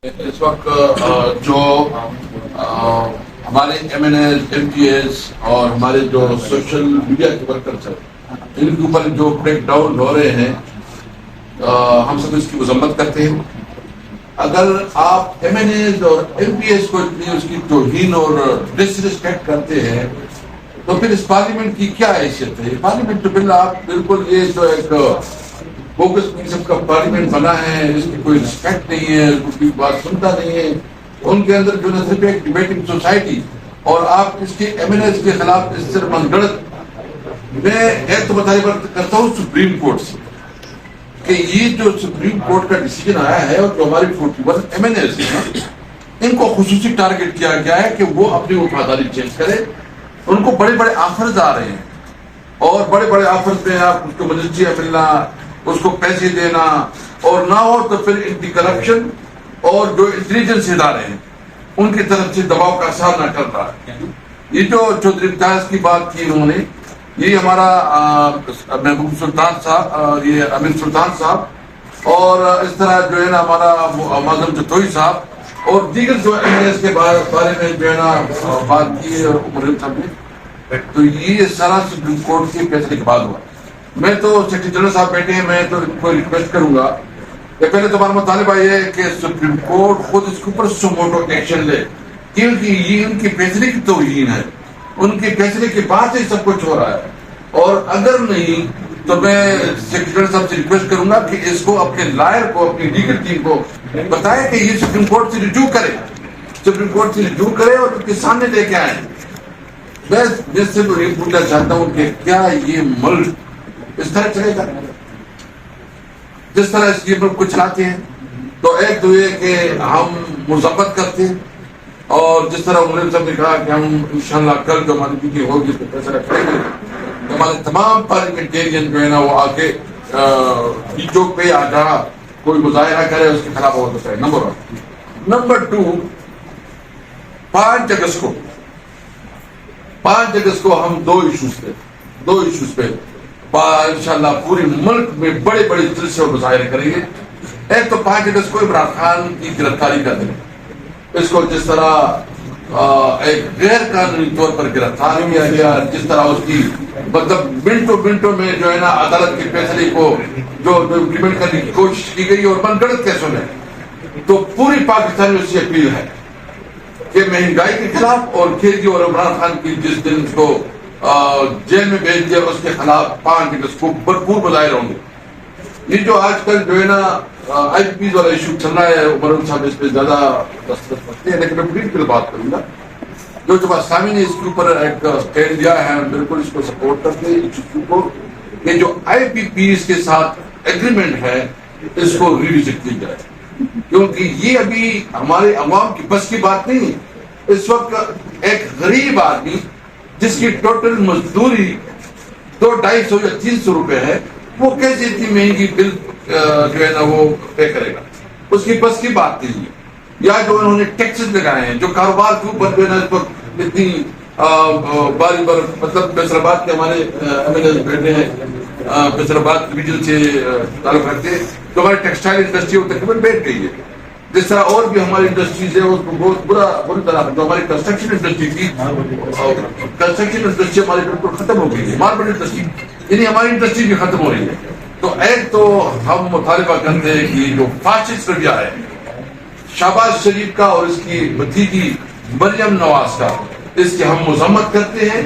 اس وقت جو ہمارے MNAs MPAs اور ہمارے جو سوشل میڈیا کے ورکرز ہیں ان کے اوپر جو بریک ڈاؤن ہو رہے ہیں ہم سب اس کی مذمت کرتے ہیں. اگر آپ ایم این ایز اور ایم پی ایز کو اتنی اس کی توہین اور ڈس ریسپیکٹ کرتے ہیں تو پھر اس پارلیمنٹ کی کیا حیثیت ہے؟ پارلیمنٹ تو بالکل یہ جو ایک فوکس قسم کا پارلیمنٹ بنا ہے، اس کی کوئی رسپیکٹ نہیں ہے، اس کی بات سنتا نہیں ہے. ان کے اندر جو نہ صرف ایک ڈیبیٹنگ سوسائٹی اور آپ اس کے ایم این ایز کے خلاف اس سے من گڑت. میں ایک تو مطالبہ کرتا ہوں سپریم کورٹ سے کہ یہ جو سپریم کورٹ کا ڈیسیجن آیا ہے اور جو ہماری 41 ایم این ایز ہیں ان کو خصوصی ٹارگٹ کیا گیا ہے کہ وہ اپنی وفاداری چینج کرے. ان کو بڑے بڑے آفرز آ رہے ہیں اور بڑے بڑے آفرز میں آپ اس کو مجلسیہ ملنا، اس کو پیسے دینا، اور نہ ہو تو پھر اینٹی کرپشن اور جو انٹیلیجنس ادارے ہیں ان کی طرف سے دباؤ کا سامنا کر رہا ہے. یہ جو چودھری امتیاز کی بات کی انہوں نے، یہ ہمارا محبوب سلطان صاحب، یہ امین سلطان صاحب، اور اس طرح جو ہے نا ہمارا معظم جتوئی صاحب اور دیگر جو ایم ایل اے کے بارے میں جو ہے نا بات کی اور مریم صاحب نے، تو یہ سارا سپریم کورٹ کے فیصلے کے بعد ہوا. میں تو سیکرٹری جنرل صاحب بیٹھے ہیں، میں تو ان کو ریکویسٹ کروں گا کہ پہلے تو ہمارا مطالبہ یہ ہے کہ سپریم کورٹ خود اس کے اوپر سموٹو ایکشن لے، کیونکہ یہ ان کے فیصلے کی توہین ہے. ان کے فیصلے کے بعد سے سب کچھ ہو رہا ہے. اور اگر نہیں تو میں سیکرٹری جنرل صاحب سے ریکویسٹ کروں گا کہ اس کو اپنے لائر کو، اپنی لیگل ٹیم کو بتائے کہ یہ سپریم کورٹ سے رجوع کرے، سپریم کورٹ سے رجوع کرے اور ان کے سامنے لے کے آئے. میں جس سے یہ پوچھنا چاہتا ہوں کہ کیا یہ ملک اس طرح چلے گا جس طرح اس کے ملک کو چلاتے ہیں؟ تو ایک تو یہ کہ ہم مذمت کرتے ہیں، اور جس طرح مریم صاحب نے کہا کہ ہم انشاءاللہ کل جو ہماری میٹنگ ہوگی اس پہ فیصلہ کریں گے. ہمارے تمام پارلیمنٹیرین جو ہے نا وہ آگے ڈی چوک پہ آ جہاں کوئی مظاہرہ کرے اس کے خلاف ہو سکتا ہے. نمبر 1. نمبر 2، 5 اگست کو ہم دو ایشوز پہ انشاءاللہ پورے ملک میں بڑے بڑے جلسے اور مظاہرے کریں گے. ایک تو 5 اگست کو عمران خان کی گرفتاری کا دن، اس کو جس طرح ایک غیر قانونی طور پر گرفتار کیا گیا، جس طرح اس کی مطلب منٹوں میں جو ہے نا عدالت کے فیصلے کو جو امپلیمنٹ کرنے کی کوشش کی گئی اور من گڑت کیسوں میں. تو پوری پاکستانی سے اپیل ہے کہ مہنگائی کے خلاف اور کھیتی اور عمران خان کی جس دن اس کو جیل میں بھیج دیا اس کے خلاف 5 اگست کو بھرپور مظاہرے ہوں گے. یہ جو آج کل جو ہے نا آئی پی پیز والا ایشو چل رہا ہے، عمر صاحب اس پہ زیادہ دستخط رکھتے ہیں، لیکن میں پولیٹیکل بات کروں گا. جو جماعت اسلامی نے اس کے اوپر ایک اسٹینڈ دیا ہے، ہم بالکل اس کو سپورٹ کرتے ہیں اس ایشو کو کہ جو آئی پی پیز کے ساتھ ایگریمنٹ ہے اس کو ریویزٹ کی جائے، کیونکہ یہ ابھی ہمارے عوام کی بس کی بات نہیں ہے. اس وقت ایک غریب آدمی جس کی ٹوٹل مزدوری 200-250 یا 300 روپے ہے، وہ کیسے اتنی مہنگی بل جو ہے نا وہ پے کرے گا؟ اس کی بس کی بات نہیں ہے. یا جو انہوں نے ٹیکسز لگائے ہیں، جو کاروبار کے اوپر جو ہے نا اس وقت اتنی باری بار، مطلب فیصل آباد کے ہمارے ایم ایل اے بیٹھے ہیں، فیصل آباد ڈویژن سے تعلق رکھتے ہیں، تو ہماری ٹیکسٹائل انڈسٹری وہ تقریباً بیٹھ گئی ہے. جس طرح اور بھی ہماری انڈسٹریز ہے اس کو بہت بری طرح، جو ہماری کنسٹرکشن انڈسٹری تھی، کنسٹرکشن انڈسٹری ہماری بالکل ختم ہو گئی ہے. ماربل انڈسٹری، یعنی ہماری انڈسٹری بھی ختم ہو رہی ہے. تو ایک تو ہم مطالبہ کرتے ہیں کہ جو فاسسٹ رویہ ہے شہباز شریف کا اور اس کی بھتیجی مریم نواز کا، اس کی ہم مذمت کرتے ہیں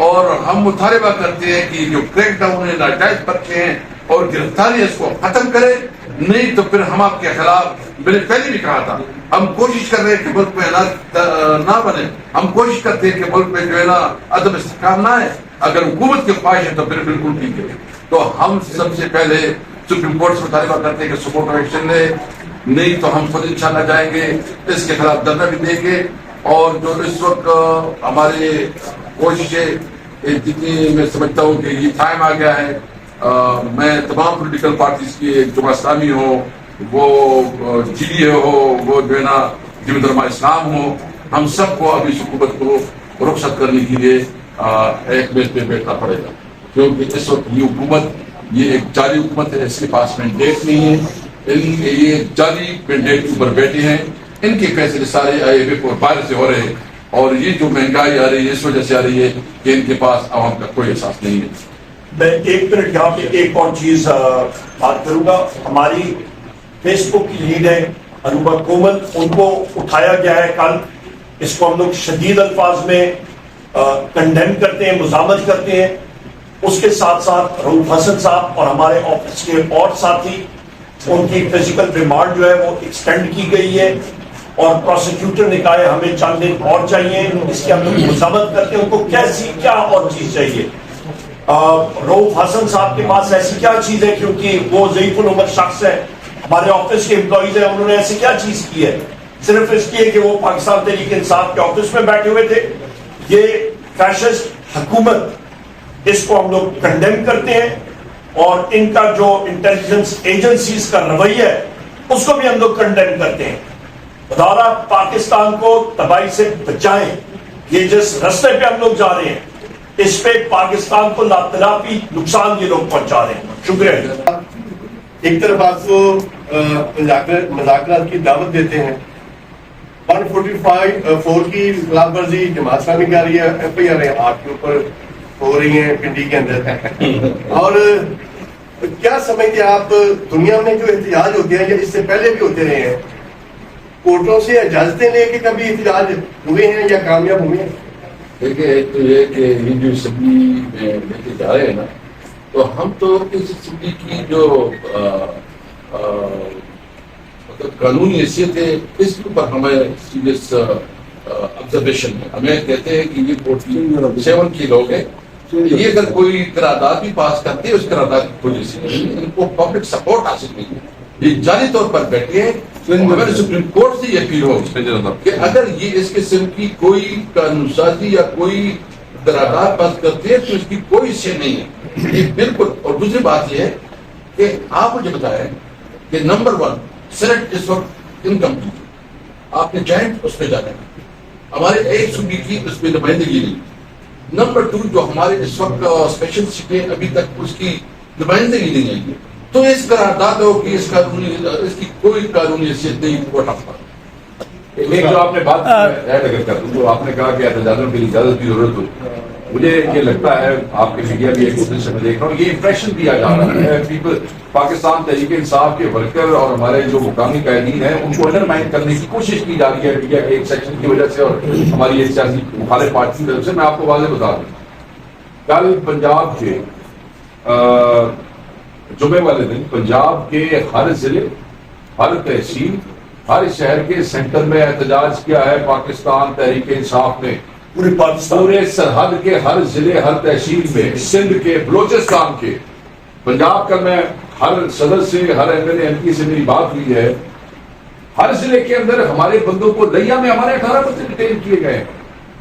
اور ہم مطالبہ کرتے ہیں کہ جو کریک ڈاؤن ہے، ناجائز پرچے ہیں اور گرفتاری اس کو ختم کرے. نہیں تو پھر ہم آپ کے خلاف، میں نے پہلے بھی کہا تھا، ہم کوشش کر رہے ہیں کہ ملک میں نہ بنے، ہم کوشش کرتے ہیں کہ ملک میں جو ہے نا عدم استحکام نہ ہے. اگر حکومت کی خواہش ہے تو پھر بالکل ٹھیک ہے. تو ہم سب سے پہلے سپریم کورٹ سے مطالبہ کرتے ہیں کہ سپورٹ ایکشن لے، نہیں تو ہم خود انشاءاللہ جائیں گے، اس کے خلاف دھرنا بھی دیں گے. اور جو اس وقت ہمارے کوششیں جتنی میں سمجھتا ہوں کہ یہ ٹائم آ گیا ہے، میں تمام پولیٹیکل پارٹیز کی، جماعت اسلامی ہو، وہ جی ڈی اے ہو، وہ جو ہے نا جمعیت علماء اسلام ہو، ہم سب کو اب اس حکومت کو رخصت کرنے کے لیے ایک میز پہ بیٹھنا پڑے گا. کیونکہ اس وقت یہ حکومت، یہ ایک جعلی حکومت ہے، اس کے پاس مینڈیٹ نہیں ہے، یہ جعلی مینڈیٹ کے اوپر بیٹھے ہیں. ان کے فیصلے سارے IMF اور باہر سے ہو رہے ہیں، اور یہ جو مہنگائی آ رہی ہے اس وجہ سے آ رہی ہے کہ ان کے پاس عوام کا کوئی احساس نہیں ہے۔ میں ایک منٹ یہاں پہ ایک اور چیز بات کروں گا۔ ہماری فیس بک کی لیڈ ہے انوبا کومل، ان کو اٹھایا گیا ہے کل، اس کو ہم لوگ شدید الفاظ میں کنڈیم کرتے ہیں، مذمت کرتے ہیں۔ اس کے ساتھ ساتھ رؤوف حسن صاحب اور ہمارے آفس کے اور ساتھی، ان کی فزیکل ریمانڈ جو ہے وہ ایکسٹینڈ کی گئی ہے، اور پروسیکیوٹر نے کہا ہے ہمیں چند دن اور چاہیے۔ اس کی ہم لوگ مذمت کرتے ہیں، ان کو کیسی کیا اور چیز چاہیے؟ رؤوف حسن صاحب کے پاس ایسی کیا چیز ہے، کیونکہ وہ ضعیف العمر شخص ہے، ہمارے آفس کے امپلائیز ہیں، انہوں نے ایسی کیا چیز کی ہے؟ صرف اس لیے کہ وہ پاکستان تحریک انصاف کے آفس میں بیٹھے ہوئے تھے۔ یہ فیشسٹ حکومت، اس کو ہم لوگ کنڈیم کرتے ہیں، اور ان کا جو انٹیلیجنس ایجنسیز کا رویہ ہے اس کو بھی ہم لوگ کنڈیم کرتے ہیں۔ خدا پاکستان کو تباہی سے بچائیں۔ یہ جس رستے پہ ہم لوگ جا رہے ہیں اس پہ پاکستان کو لاطلاقی نقصان یہ لوگ پہنچا رہے ہیں۔ شکریہ۔ ایک طرف آپ کو مذاکرات کی دعوت دیتے ہیں، 145 کی خلاف ورزی جماعت اسلامی کر رہی ہے، FIR آپ کے اوپر ہو رہی ہیں پنڈی کے اندر، اور کیا سمجھتے ہیں آپ دنیا میں جو احتجاج ہوتے ہیں یا اس سے پہلے بھی ہوتے رہے ہیں، کورٹوں سے اجازتیں لے کے کبھی احتجاج ہوئے ہیں یا کامیاب ہوئے ہیں؟ دیکھیں، ایک تو یہ کہ یہ جو اسمبلی میں لے کے جا رہے ہیں نا، تو ہم تو اس اسمبلی کی جو مطلب قانونی حیثیت ہے اس کے اوپر ہمیں سیریس آبزرویشن ہے۔ ہمیں کہتے ہیں کہ یہ 47 کے لوگ ہیں، یہ اگر کوئی قرارداد بھی پاس کرتے ہیں اس قرارداد کی کوئی حیثیت نہیں ہے، ان کو پبلک سپورٹ حاصل نہیں ہے، یہ جعلی طور پر بیٹھے ہیں۔ ہمیں سپریم کورٹ سے یہ اپیل ہو کہ اگر یہ اس قسم کی کوئی قانون سازی یا کوئی قرارداد پاس کرتے ہیں تو اس کی کوئی حیثیت نہیں ہے، یہ بالکل۔ اور دوسری بات یہ ہے کہ آپ مجھے بتائیں کہ نمبر 1 سینٹ اس وقت انکمپلیٹ، آپ نے جوائنٹ اس پہ جانا ہے، ہمارے ایک صوبے کی اس پہ نمائندگی نہیں۔ نمبر 2 جو ہمارے اس وقت اسپیشل سیٹیں ابھی تک اس کی نمائندگی نہیں آئی ہے، تو اس قراردادوں کی اس کی کوئی قانونی حیثیت نہیں۔ ایک جو آپ نے بات ایڈ اگر کر دوں تو آپ نے کہا کہ احتجاجوں کی اجازت کی ضرورت ہوتی ہے، مجھے یہ لگتا ہے آپ کے میڈیا بھی ایک دوسرے سے میں دیکھ رہا ہوں، یہ امپریشن دیا جا رہا ہے پیپل پاکستان تحریک انصاف کے ورکر اور ہمارے جو مقامی قائدین ہیں ان کو انڈرمائن کرنے کی کوشش کی جا رہی ہے میڈیا کے ایک سیکشن کی وجہ سے اور ہماری ایک سیاسی مخالف پارٹی کی طرف سے۔ میں آپ کو واضح بتا دوں، کل پنجاب کے جمعے والے دن پنجاب کے ہر ضلع، ہر تحصیل، ہر شہر کے سینٹر میں احتجاج کیا ہے پاکستان تحریک انصاف نے، پورے سرحد کے ہر ضلع، ہر تحصیل میں، سندھ کے، بلوچستان کے، پنجاب کا میں ہر صدر سے، ہر MLA MP سے میری بات ہوئی ہے، ہر ضلع کے اندر ہمارے بندوں کو، لیا میں ہمارے 18 بندے ڈیٹین کیے گئے ہیں،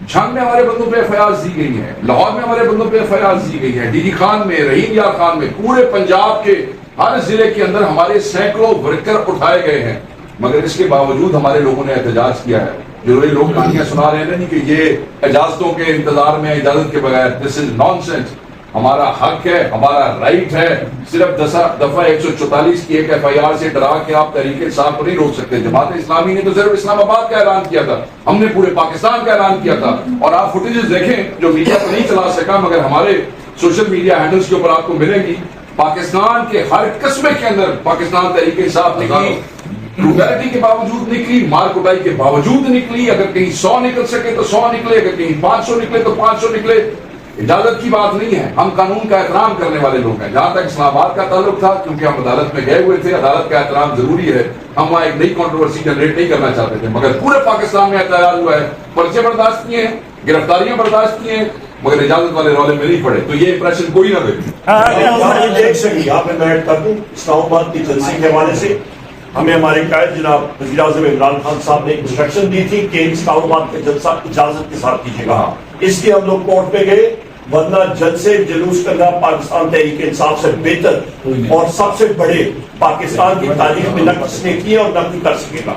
جھنگ میں ہمارے بندوں پہ FIR دی گئی ہیں، لاہور میں ہمارے بندوں پہ FIR دی گئی ہیں، DD خان میں، رحیم یار خان میں، پورے پنجاب کے ہر ضلع کے اندر ہمارے سینکڑوں ورکر اٹھائے گئے ہیں، مگر اس کے باوجود ہمارے لوگوں نے احتجاج کیا ہے۔ جو یہ لوگ کہانیاں سنا رہے ہیں نا کہ یہ اجازتوں کے انتظار میں، اجازت کے بغیر، دس از نان سینس۔ ہمارا حق ہے، ہمارا رائٹ ہے، صرف دفعہ 144 کی ایک FIR سے ڈرا کے آپ تحریک انصاف کو نہیں روک سکتے۔ جماعت اسلامی نے تو صرف اسلام آباد کا اعلان کیا تھا، ہم نے پورے پاکستان کا اعلان کیا تھا، اور آپ فوٹیجز دیکھیں جو میڈیا کو نہیں چلا سکا مگر ہمارے سوشل میڈیا ہینڈلز کے اوپر آپ کو ملے گی، پاکستان کے ہر قصبے کے اندر پاکستان تحریک انصاف نکلی، بروٹیلٹی کے باوجود نکلی، مار کٹائی کے باوجود نکلی، اگر کہیں 100 نکل سکے تو 100 نکلے، اگر کہیں 500 نکلے تو 500 نکلے۔ اجازت کی بات نہیں ہے، ہم قانون کا احترام کرنے والے لوگ ہیں۔ جہاں تک اسلام آباد کا تعلق تھا، کیونکہ ہم عدالت میں گئے ہوئے تھے، عدالت کا احترام ضروری ہے، ہم وہاں ایک نئی کنٹروورسی جنریٹ نہیں کرنا چاہتے تھے، مگر پورے پاکستان میں احتجاج ہوا ہے، پرچے برداشت کیے ہیں، گرفتاریاں برداشت کی ہیں، مگر اجازت والے رولے میں نہیں پڑے، تو یہ امپریشن کوئی نہ دے۔ دیکھ سکیں یہاں پہ میں ایڈ کر دوں، اسلام آباد کی جلسے کے حوالے سے ہمیں ہمارے قائد جناب وزیر اعظم عمران خان صاحب نے انسٹرکشن دی تھی کہ اسلام آباد کا جلسہ اجازت کے ساتھ کیجیے گا، اس لیے ہم لوگ کورٹ پہ گئے، ورنہ جلسے جلوس کرنا پاکستان تحریک انصاف سے بہتر اور سب سے بڑے پاکستان کی تاریخ میں نہ کسی نے کیے اور نہ کوئی کر سکے گا۔